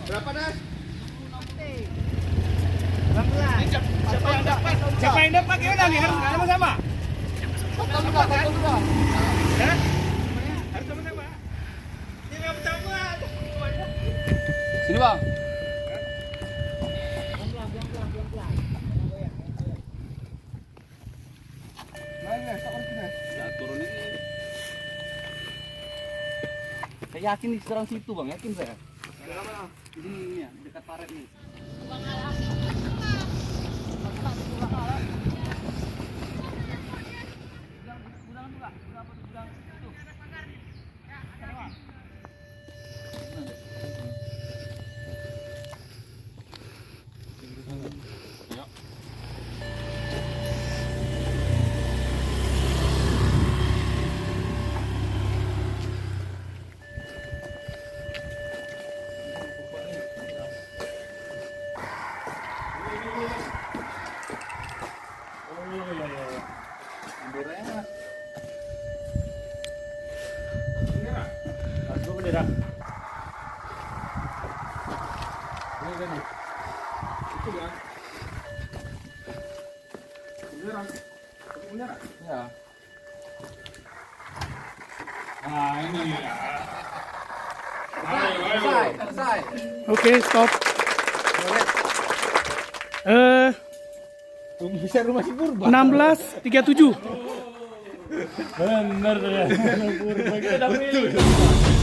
Berapa, Das? 16. Siapa yang dapat? Siapa yang dapat gimana nih? Harus sama-sama. Hah? Harus sama-sama. Ini nggak pertama. Sini, Bang. Ya, turun ini. Saya yakin di serang situ, Bang. Yakin saya. Di sini ya, dekat paret ini. Bendera. Itu ya. Bendera. Ya. Nah, ini ya. Selesai. Oke, stop. Bisa rumah si Purba. 16:37. Bener ya. Purba kita dapat.